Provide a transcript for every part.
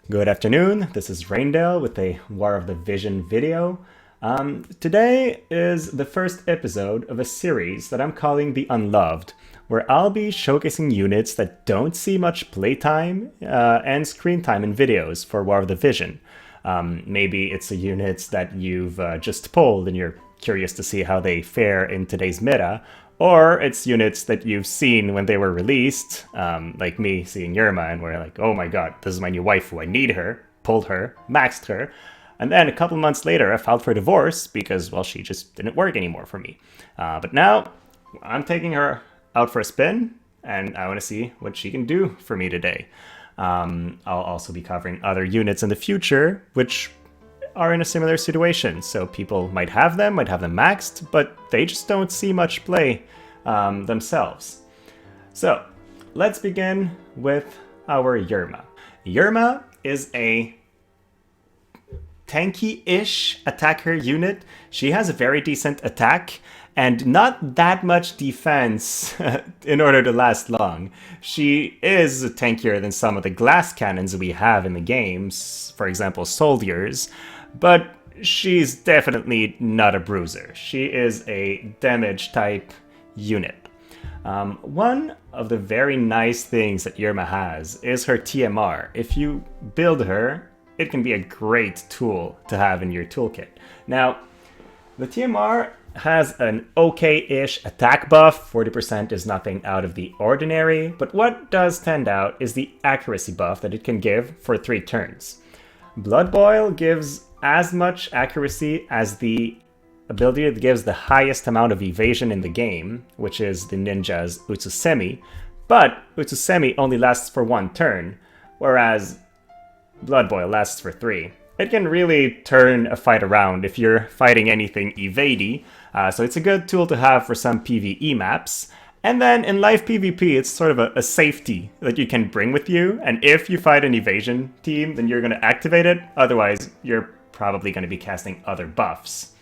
Good afternoon, this is Raindale with a War of the Vision video. Today is the first episode of a series that I'm calling the Unloved, where I'll be showcasing units that don't see much playtime and screen time in videos for War of the Vision. Maybe it's a unit that you've just pulled and you're curious to see how they fare in today's meta, or it's units that you've seen when they were released, like me seeing Yerma and we're like, oh my god, this is my new waifu, I need her, pulled her, maxed her, and then a couple months later I filed for divorce because, well, she just didn't work anymore for me. But now I'm taking her out for a spin, and I want to see what she can do for me today. I'll also be covering other units in the future, which are in a similar situation. So people might have them maxed, but they just don't see much play themselves. So let's begin with our Yerma. Yerma is a tanky-ish attacker unit. She has a very decent attack and not that much defense in order to last long. She is tankier than some of the glass cannons we have in the games, for example, soldiers, but she's definitely not a bruiser. She is a damage type unit. One of the very nice things that Yerma has is her TMR. If you build her, it can be a great tool to have in your toolkit. Now, the TMR has an okay-ish attack buff. 40% is nothing out of the ordinary, but what does stand out is the accuracy buff that it can give for 3 turns. Blood Boil gives as much accuracy as the ability that gives the highest amount of evasion in the game, which is the ninja's Utsusemi, but Utsusemi only lasts for 1 turn, whereas Blood Boil lasts for 3. It can really turn a fight around if you're fighting anything evadey, so it's a good tool to have for some PvE maps. And then in live PvP, it's sort of a safety that you can bring with you, and if you fight an evasion team, then you're going to activate it, otherwise you're probably going to be casting other buffs.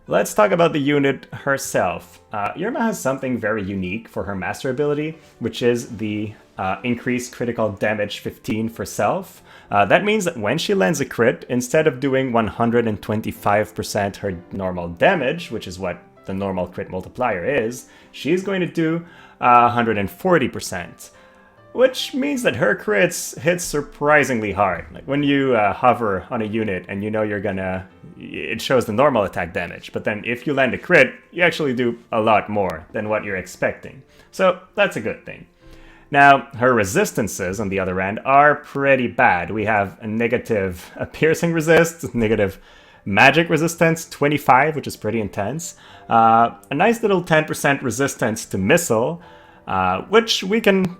Let's talk about the unit herself. Yerma has something very unique for her master ability, which is the increased critical damage 15 for self. That means that when she lands a crit, instead of doing 125% her normal damage, which is what the normal crit multiplier is, she's going to do 140%. Which means that her crits hit surprisingly hard. Like when you hover on a unit and you know you're gonna... it shows the normal attack damage, but then if you land a crit, you actually do a lot more than what you're expecting. So that's a good thing. Now, her resistances, on the other end, are pretty bad. We have a negative piercing resist, negative magic resistance, 25, which is pretty intense. A nice little 10% resistance to missile, which we can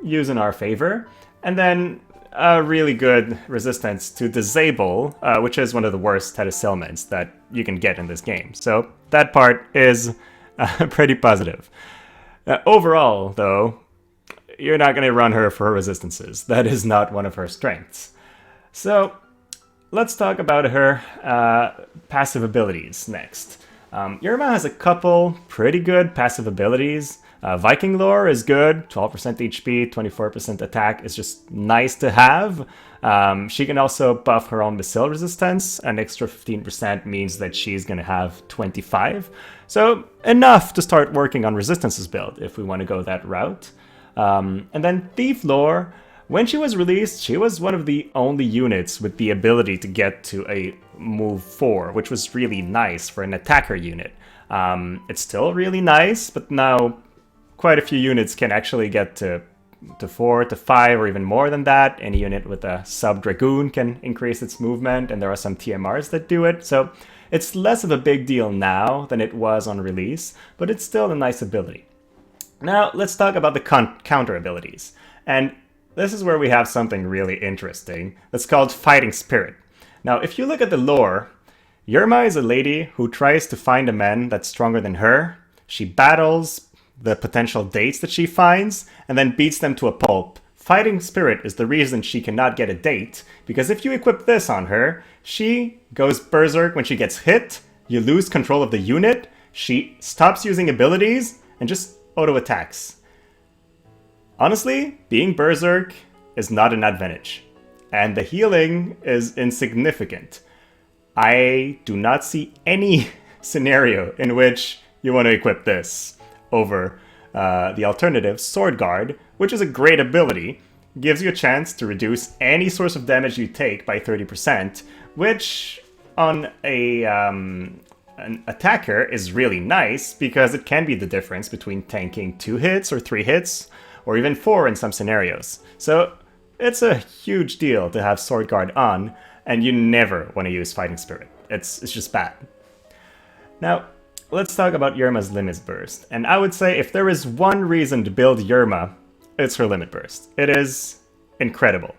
use in our favor, and then a really good resistance to disable, which is one of the worst status ailments that you can get in this game. So that part is pretty positive. Overall, though, you're not going to run her for her resistances. That is not one of her strengths. So let's talk about her passive abilities next. Yerma has a couple pretty good passive abilities. Viking Lore is good, 12% HP, 24% attack is just nice to have. She can also buff her own missile resistance. An extra 15% means that she's going to have 25. So enough to start working on resistances build if we want to go that route. And then Thief Lore, when she was released, she was one of the only units with the ability to get to a move 4, which was really nice for an attacker unit. It's still really nice, but now quite a few units can actually get to 4, to 5, or even more than that. Any unit with a sub-dragoon can increase its movement, and there are some TMRs that do it. So it's less of a big deal now than it was on release, but it's still a nice ability. Now let's talk about the counter abilities. And this is where we have something really interesting that's called Fighting Spirit. Now if you look at the lore, Yerma is a lady who tries to find a man that's stronger than her. She battles the potential dates that she finds, and then beats them to a pulp. Fighting Spirit is the reason she cannot get a date, because if you equip this on her, she goes berserk when she gets hit, you lose control of the unit, she stops using abilities, and just auto-attacks. Honestly, being berserk is not an advantage. and the healing is insignificant. I do not see any scenario in which you want to equip this over the alternative Sword Guard, which is a great ability. Gives you a chance to reduce any source of damage you take by 30%, which on an attacker is really nice because it can be the difference between tanking 2 hits or 3 hits, or even 4 in some scenarios. So it's a huge deal to have Sword Guard on, and you never want to use Fighting Spirit. It's just bad. Now, let's talk about Yerma's Limit Burst. And I would say if there is one reason to build Yerma, it's her Limit Burst. It is incredible.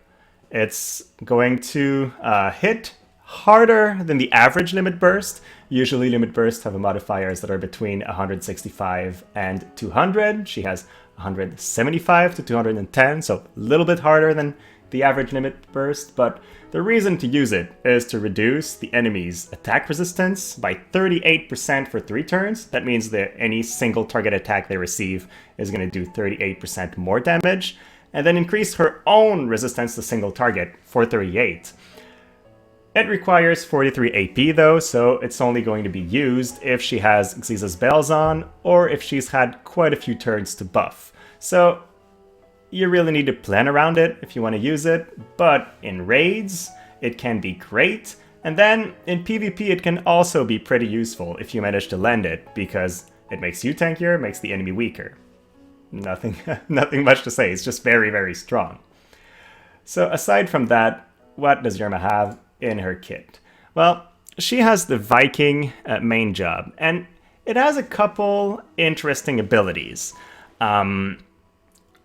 It's going to hit harder than the average Limit Burst. Usually Limit Bursts have modifiers that are between 165 and 200. She has 175 to 210, so a little bit harder than the average Limit Burst, but the reason to use it is to reduce the enemy's attack resistance by 38% for 3 turns. That means that any single target attack they receive is going to do 38% more damage, and then increase her own resistance to single target for 38. It requires 43 AP though, so it's only going to be used if she has Xyza's Bells on, or if she's had quite a few turns to buff. So you really need to plan around it if you want to use it, but in raids, it can be great, and then in PvP it can also be pretty useful if you manage to land it, because it makes you tankier, makes the enemy weaker. Nothing much to say, it's just very, very strong. So aside from that, what does Yerma have in her kit? Well, she has the Viking main job, and it has a couple interesting abilities.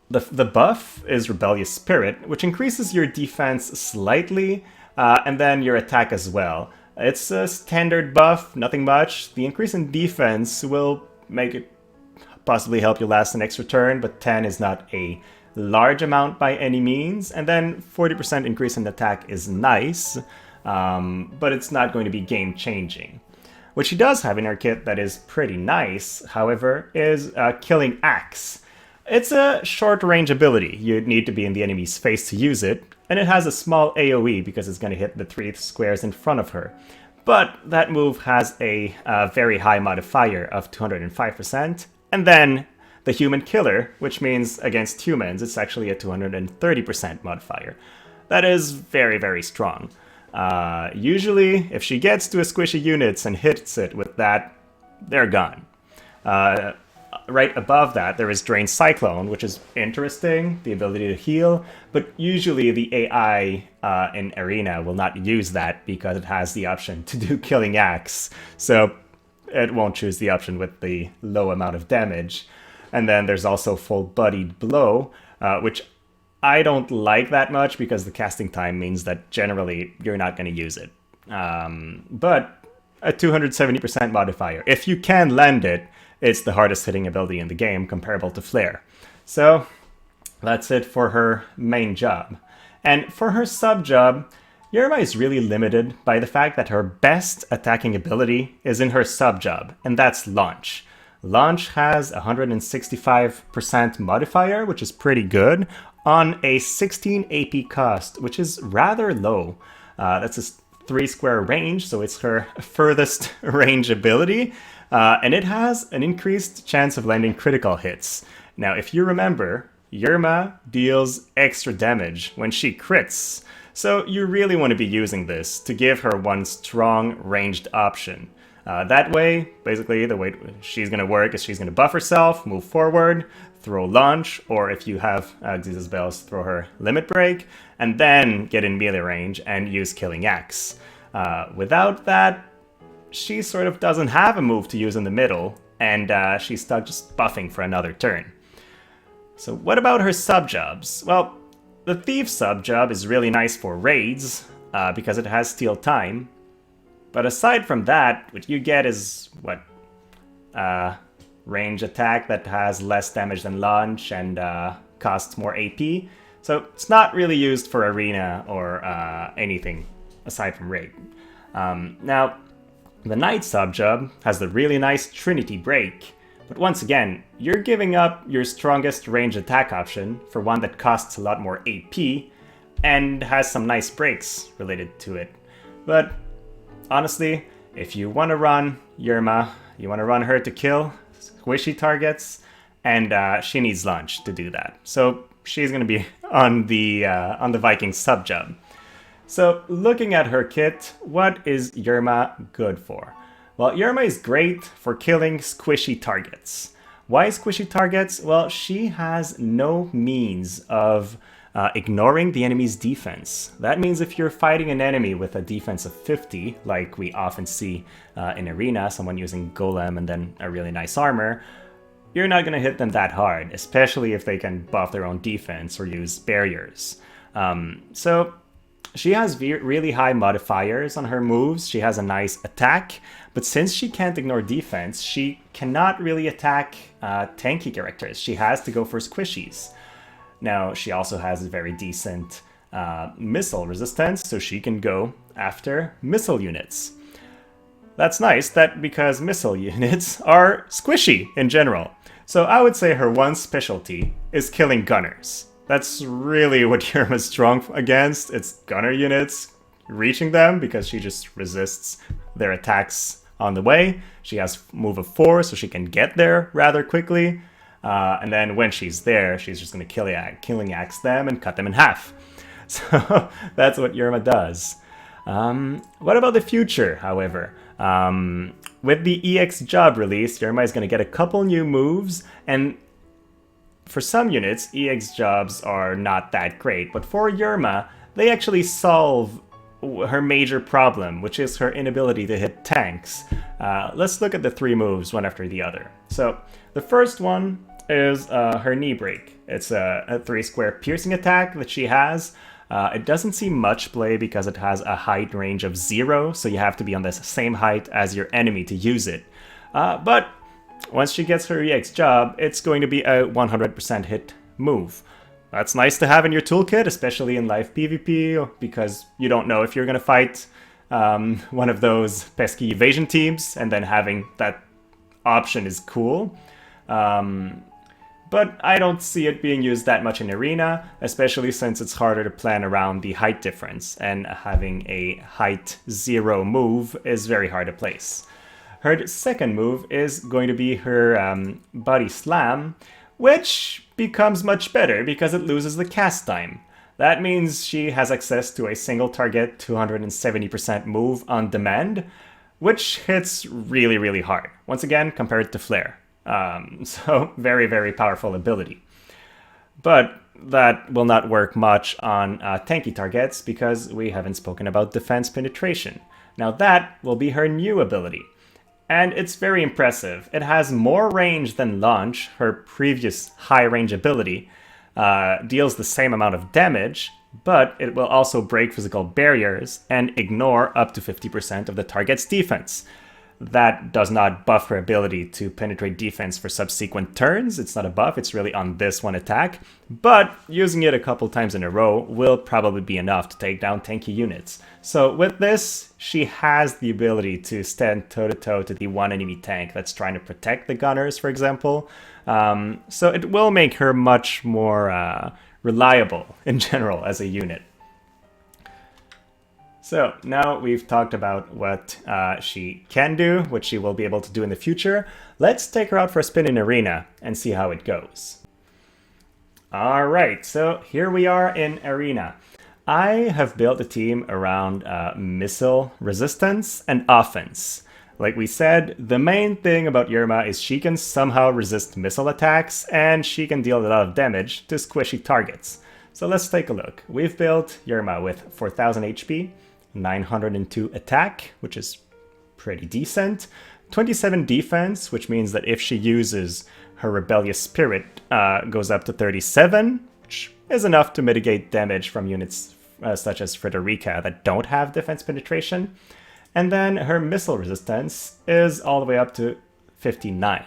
The buff is Rebellious Spirit, which increases your defense slightly, and then your attack as well. It's a standard buff, nothing much. The increase in defense will make it possibly help you last an extra turn, but 10 is not a large amount by any means. And then 40% increase in attack is nice, but it's not going to be game-changing. What she does have in her kit that is pretty nice, however, is Killing Axe. It's a short-range ability. You'd need to be in the enemy's face to use it, and it has a small AoE because it's going to hit the 3 squares in front of her. But that move has a very high modifier of 205%, and then the Human Killer, which means against humans, it's actually a 230% modifier. That is very, very strong. Usually, if she gets to a squishy units and hits it with that, they're gone. Right above that, there is Drain Cyclone, which is interesting, the ability to heal, but usually the AI in Arena will not use that because it has the option to do Killing Axe, so it won't choose the option with the low amount of damage. And then there's also Full-Bodied Blow, which I don't like that much because the casting time means that generally you're not going to use it. But a 270% modifier. If you can land it, it's the hardest hitting ability in the game, comparable to Flare. So that's it for her main job. And for her sub job, Yerma is really limited by the fact that her best attacking ability is in her sub job, and that's Launch. Launch has a 165% modifier, which is pretty good, on a 16 AP cost, which is rather low. That's a 3 square range, so it's her furthest range ability. And it has an increased chance of landing critical hits. Now, if you remember, Yerma deals extra damage when she crits, so you really want to be using this to give her one strong ranged option. That way, basically, the way she's going to work is she's going to buff herself, move forward, throw Launch, or if you have Xyza's Bells, throw her Limit Break, and then get in melee range and use Killing Axe. Without that, she sort of doesn't have a move to use in the middle, and she's stuck just buffing for another turn. So what about her sub-jobs? Well, the Thief sub-job is really nice for raids, because it has Steal Time. But aside from that, what you get is, range attack that has less damage than Launch and costs more AP. So it's not really used for Arena or anything aside from raid. Now, the Knight sub-job has the really nice Trinity Break, but once again, you're giving up your strongest range attack option for one that costs a lot more AP, and has some nice breaks related to it. But honestly, if you want to run Yerma, you want to run her to kill squishy targets, and she needs lunch to do that. So she's going to be on the Viking sub job. So looking at her kit, what is Yerma good for? Well, Yerma is great for killing squishy targets. Why squishy targets? Well, she has no means of ignoring the enemy's defense. That means if you're fighting an enemy with a defense of 50, like we often see in Arena, someone using Golem and then a really nice armor, you're not going to hit them that hard, especially if they can buff their own defense or use barriers. So she has really high modifiers on her moves. She has a nice attack, but since she can't ignore defense, she cannot really attack tanky characters. She has to go for squishies. Now, she also has a very decent missile resistance, so she can go after missile units. That's nice, because missile units are squishy in general. So I would say her one specialty is killing gunners. That's really what Yerma's strong against. It's gunner units, reaching them, because she just resists their attacks on the way. She has move of 4, so she can get there rather quickly. And then when she's there, she's just going to killing axe them and cut them in half. So that's what Yerma does. What about the future, however? With the EX job release, Yerma is going to get a couple new moves, and for some units, EX jobs are not that great, but for Yerma, they actually solve her major problem, which is her inability to hit tanks. Let's look at the 3 moves, one after the other. So the first one is her knee break. It's a 3-square piercing attack that she has. It doesn't see much play because it has a height range of 0, so you have to be on the same height as your enemy to use it. But once she gets her EX job, it's going to be a 100% hit move. That's nice to have in your toolkit, especially in live PvP, because you don't know if you're going to fight one of those pesky evasion teams, and then having that option is cool. But I don't see it being used that much in Arena, especially since it's harder to plan around the height difference, and having a height 0 move is very hard to place. Her second move is going to be her body slam, which becomes much better because it loses the cast time. That means she has access to a single target 270% move on demand, which hits really, really hard. Once again, compared to Flare. So very, very powerful ability. But that will not work much on tanky targets because we haven't spoken about defense penetration. Now that will be her new ability. And it's very impressive. It has more range than Launch, her previous high range ability, deals the same amount of damage, but it will also break physical barriers and ignore up to 50% of the target's defense. That does not buff her ability to penetrate defense for subsequent turns. It's not a buff, it's really on this one attack. But using it a couple times in a row will probably be enough to take down tanky units. So with this, she has the ability to stand toe-to-toe to the one enemy tank that's trying to protect the gunners, for example. So it will make her much more reliable in general as a unit. So now we've talked about what she can do, what she will be able to do in the future. Let's take her out for a spin in Arena and see how it goes. Alright, so here we are in Arena. I have built a team around missile resistance and offense. Like we said, the main thing about Yerma is she can somehow resist missile attacks and she can deal a lot of damage to squishy targets. So let's take a look. We've built Yerma with 4000 HP, 902 attack, which is pretty decent, 27 defense, which means that if she uses her rebellious spirit, goes up to 37, which is enough to mitigate damage from units such as Frederica that don't have defense penetration. And then her missile resistance is all the way up to 59.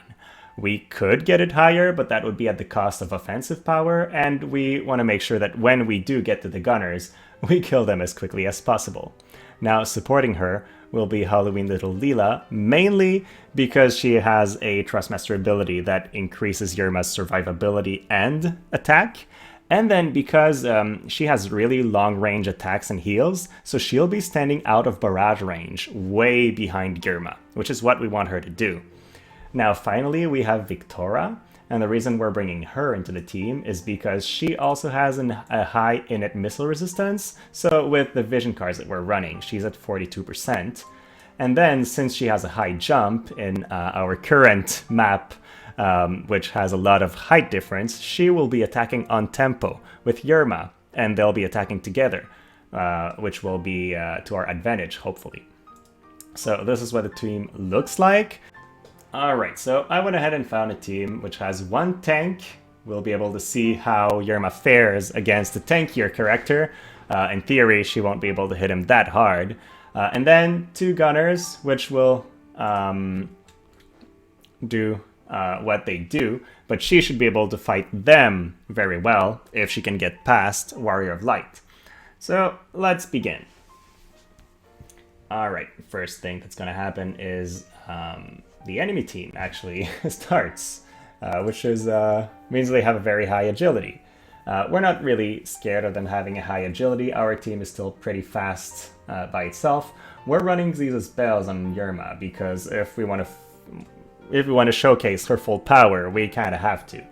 We could get it higher, but that would be at the cost of offensive power, and we want to make sure that when we do get to the gunners, we kill them as quickly as possible. Now, supporting her will be Halloween Little Leela, mainly because she has a Trustmaster ability that increases Yerma's survivability and attack, And then because she has really long range attacks and heals, so she'll be standing out of barrage range, way behind Yerma, which is what we want her to do. Now finally we have Victoria, and the reason we're bringing her into the team is because she also has a high innate missile resistance, so with the vision cards that we're running, she's at 42%. And then since she has a high jump in our current map, which has a lot of height difference, she will be attacking on tempo with Yerma, and they'll be attacking together, which will be to our advantage, hopefully. So this is what the team looks like. Alright, so I went ahead and found a team which has one tank. We'll be able to see how Yerma fares against a tankier character. In theory, she won't be able to hit him that hard. And then two gunners, which will do what they do, but she should be able to fight them very well if she can get past Warrior of Light. So let's begin. Alright, first thing that's going to happen is the enemy team actually starts, which is means they have a very high agility. We're not really scared of them having a high agility. Our team is still pretty fast by itself. We're running these as spells on Yerma because if we want to showcase her full power, we kind of have to.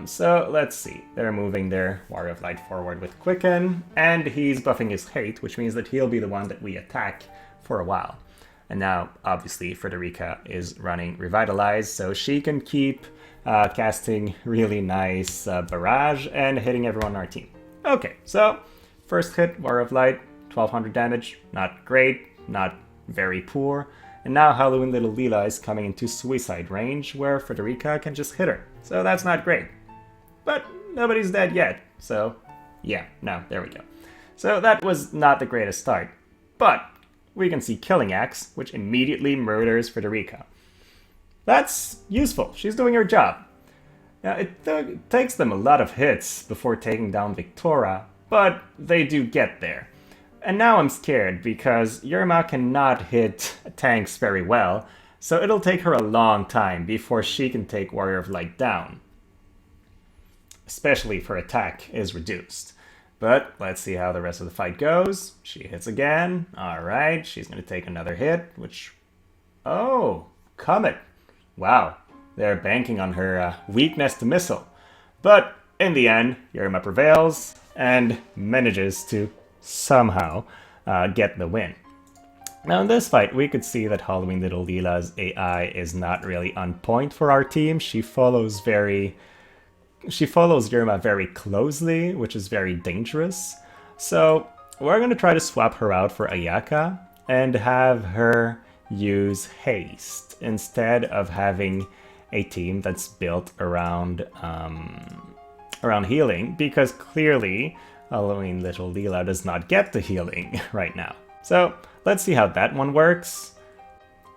So let's see. They're moving their Warrior of Light forward with Quicken, and he's buffing his hate, which means that he'll be the one that we attack for a while. And now, obviously, Frederica is running Revitalize, so she can keep casting really nice barrage and hitting everyone on our team. Okay, so first hit, Warrior of Light, 1200 damage. Not great, not very poor. And now Halloween Little Leela is coming into suicide range where Frederica can just hit her. So that's not great. But nobody's dead yet, so yeah, no, there we go. So that was not the greatest start. But we can see Killing Axe, which immediately murders Frederica. That's useful. She's doing her job. Now, it takes them a lot of hits before taking down Victoria, but they do get there. And now I'm scared because Yerma cannot hit tanks very well, so it'll take her a long time before she can take Warrior of Light down. Especially if her attack is reduced. But let's see how the rest of the fight goes. She hits again. Alright, she's going to take another hit, which... Oh, Comet. Wow, they're banking on her weakness to missile. But in the end, Yerma prevails and manages to somehow get the win. Now in this fight, we could see that Halloween Little Leela's AI is not really on point for our team. She follows Yerma very closely, which is very dangerous. So we're going to try to swap her out for Ayaka and have her use haste instead of having a team that's built around healing, because clearly Halloween Little Leela does not get the healing right now. So let's see how that one works.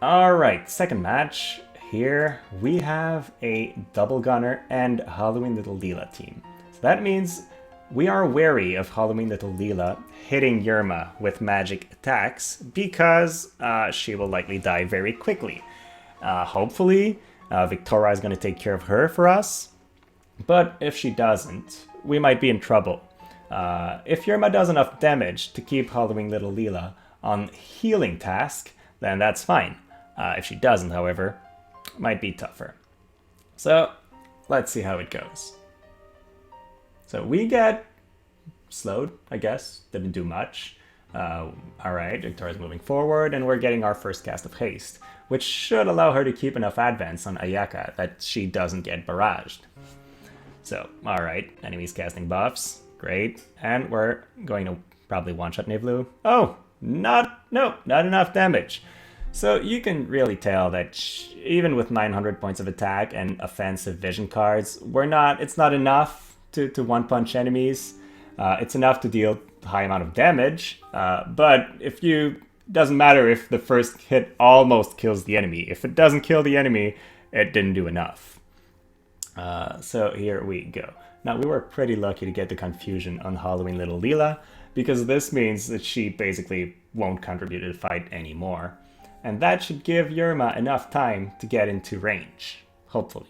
Alright, second match. Here we have a double gunner and Halloween Little Leela team. So that means we are wary of Halloween Little Leela hitting Yerma with magic attacks because she will likely die very quickly. Hopefully, Victoria is going to take care of her for us, but if she doesn't, we might be in trouble. If Yerma does enough damage to keep Halloween Little Leela on healing task, then that's fine. If she doesn't, however, might be tougher. So let's see how it goes. So we get slowed, I guess. Didn't do much. Alright, Victoria's moving forward, and we're getting our first cast of haste, which should allow her to keep enough advance on Ayaka that she doesn't get barraged. So, alright, enemies casting buffs. Great. And we're going to probably one-shot Nivlu. Oh! Not enough damage. So you can really tell that even with 900 points of attack and offensive vision cards, it's not enough to one-punch enemies. It's enough to deal a high amount of damage, but doesn't matter if the first hit almost kills the enemy. If it doesn't kill the enemy, it didn't do enough. So here we go. Now we were pretty lucky to get the confusion on Halloween Little Leela, because this means that she basically won't contribute to the fight anymore. And that should give Yerma enough time to get into range, hopefully.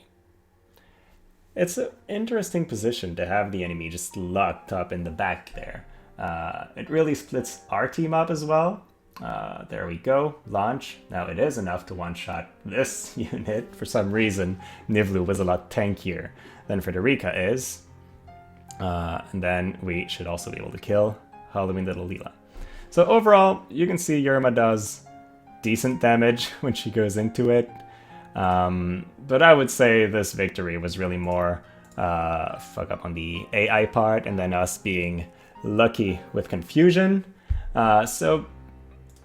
It's an interesting position to have the enemy just locked up in the back there. It really splits our team up as well. There we go, launch. Now it is enough to one-shot this unit. For some reason, Nivlu was a lot tankier than Frederica is. And then we should also be able to kill Halloween Little Leela. So overall, you can see Yerma does decent damage when she goes into it. But I would say this victory was really more fuck up on the AI part and then us being lucky with confusion. So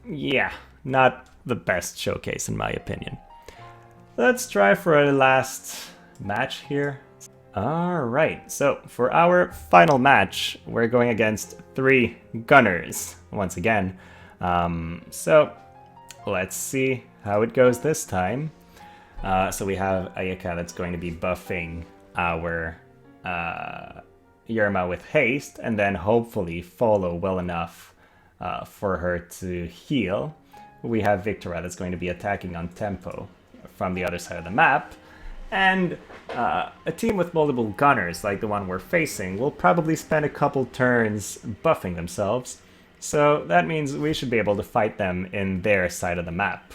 yeah, not the best showcase in my opinion. Let's try for a last match here. Alright, so for our final match, we're going against 3 gunners once again. So let's see how it goes this time. So we have Ayaka that's going to be buffing our Yerma with haste, and then hopefully follow well enough for her to heal. We have Victoria that's going to be attacking on tempo from the other side of the map. And a team with multiple gunners, like the one we're facing, will probably spend a couple turns buffing themselves. So that means we should be able to fight them in their side of the map.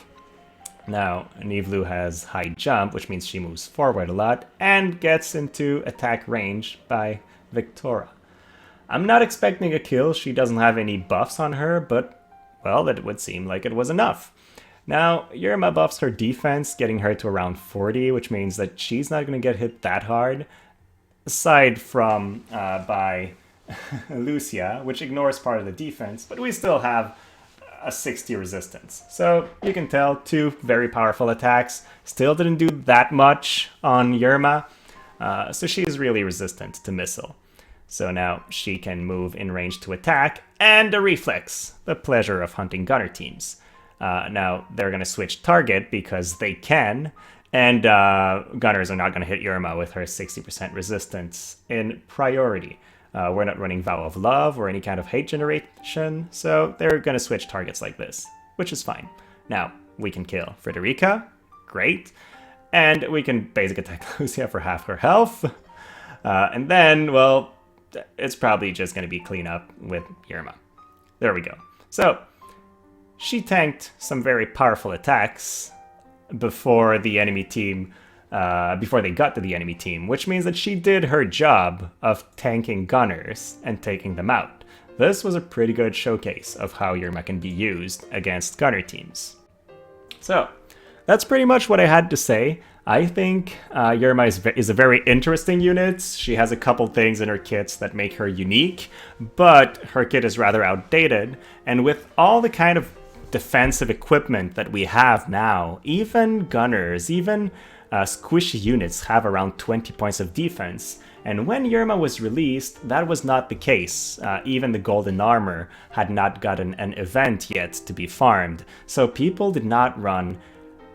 Now, Nivlu has high jump, which means she moves forward a lot, and gets into attack range by Victoria. I'm not expecting a kill, she doesn't have any buffs on her, but, well, that would seem like it was enough. Now, Yerma buffs her defense, getting her to around 40, which means that she's not going to get hit that hard, aside from by Lucia, which ignores part of the defense, but we still have a 60 resistance. So you can tell 2 very powerful attacks still didn't do that much on Yerma, so she is really resistant to missile. So now she can move in range to attack, and a reflex, the pleasure of hunting gunner teams. Now they're going to switch target because they can, and gunners are not going to hit Yerma with her 60% resistance in priority. We're not running Vow of Love or any kind of hate generation, so they're going to switch targets like this, which is fine. Now, we can kill Frederica, great, and we can basic attack Lucia for half her health, and then, well, it's probably just going to be clean up with Yerma. There we go. So, she tanked some very powerful attacks before the enemy team before they got to the enemy team, which means that she did her job of tanking gunners and taking them out. This was a pretty good showcase of how Yerma can be used against gunner teams. So, that's pretty much what I had to say. I think Yerma is a very interesting unit. She has a couple things in her kits that make her unique, but her kit is rather outdated, and with all the kind of defensive equipment that we have now, even gunners, even squishy units have around 20 points of defense, and when Yerma was released, that was not the case. Even the golden armor had not gotten an event yet to be farmed, so people did not run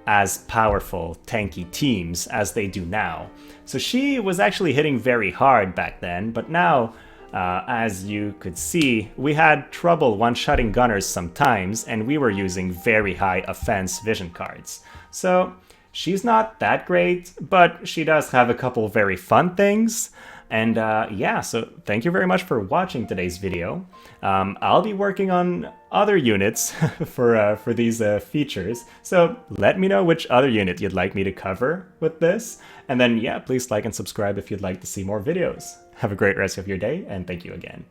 as powerful tanky teams as they do now. So she was actually hitting very hard back then, but now, as you could see, we had trouble one-shotting gunners sometimes, and we were using very high offense vision cards. So she's not that great, but she does have a couple very fun things. And yeah, so thank you very much for watching today's video. I'll be working on other units for these features, so let me know which other unit you'd like me to cover with this. And then yeah, please like and subscribe if you'd like to see more videos. Have a great rest of your day, and thank you again.